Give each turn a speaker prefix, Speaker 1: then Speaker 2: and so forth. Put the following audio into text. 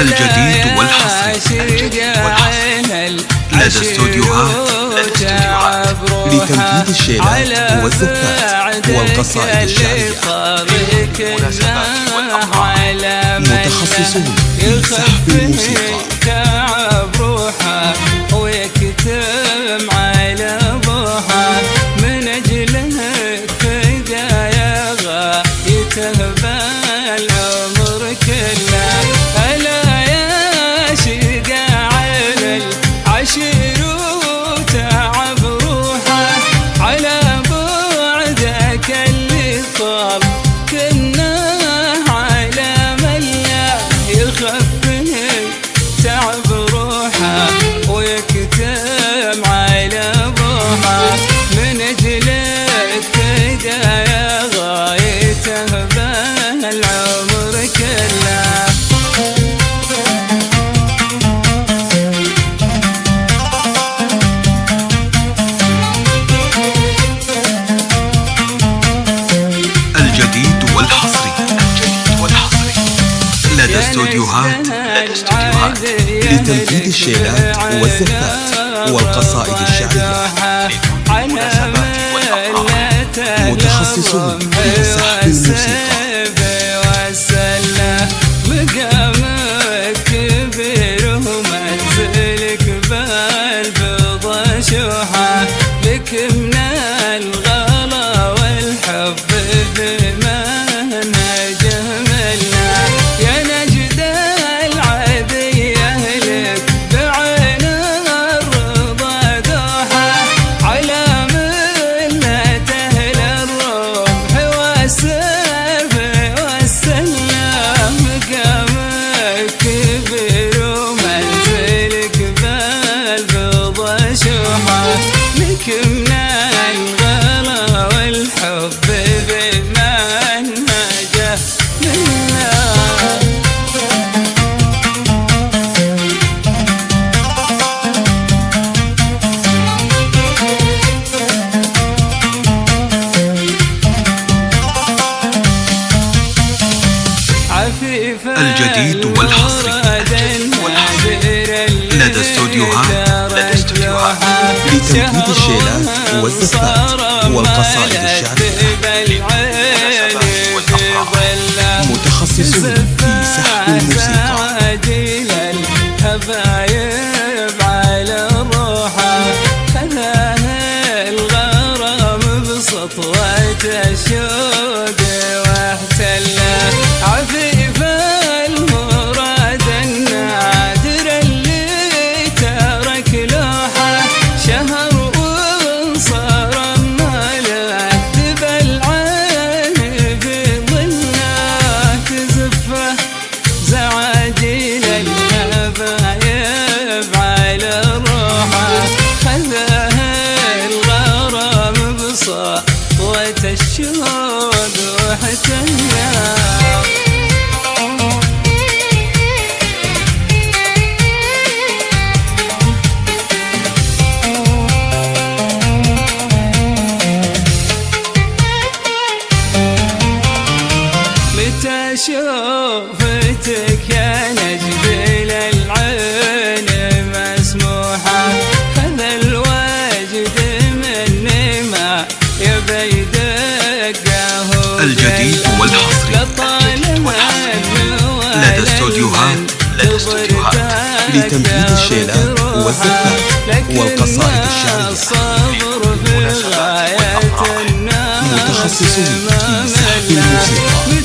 Speaker 1: الجديد والحصري لدى استوديوهات
Speaker 2: لتنفيذ الشيلات والزفات والقصائد الشعرية. متخصصون في سحب الموسيقى.
Speaker 3: تعب روحه ويكتم على ابوها من اجله فدا يا غايته بالعمر كله. هلا يا شقاع العشير وتعب روحه على بعدك اللي طال كنا على مليا يخفني تعب روحه ويكتم على ابوها من اجلك فدا يا غايته بالعمر كله.
Speaker 1: الجديد والحصري لدى استوديوهات
Speaker 2: لتنفيذ الشيلات والزفات والقصائد الشعرية. متخصصون في سحب الموسيقى.
Speaker 3: مقامك كبير ومنزلك بالبضا شوحة لك من الغلا والحب بمنهجه منا. يا نجد العذية لك بعين الرضا دوحة على ملة أهل الرمح والسيف والسلام. مقامك كبير ومنزلك بالبضا شوحة لك من الغلا والحب بمنهجه منا.
Speaker 1: الجديد والحصري لدى استوديوهات
Speaker 2: لتنفيذ الشيلات والزفات والقصائد الشعرية. متخصصون في سحب الموسيقى.
Speaker 3: الهبايب على روحه خذاه الغرام بسطوة الشوق واحتله. عفيف المراد النادر اللي ترك لوحه شهر وانصار ملك بالعين في ظله تزفه زعاجيل الهبايب على روحه خذاه الغرام بسطوة الشوق واحتله. متى شوفتك يا نجد للعين مسموحة خذ الواجد مني ما يبي دقه.
Speaker 1: الجديد والحصري لدى استوديوهات
Speaker 2: لتنفيذ الشيلات والزفات والقصائد الشعرية. متخصصون في سحب الموسيقى.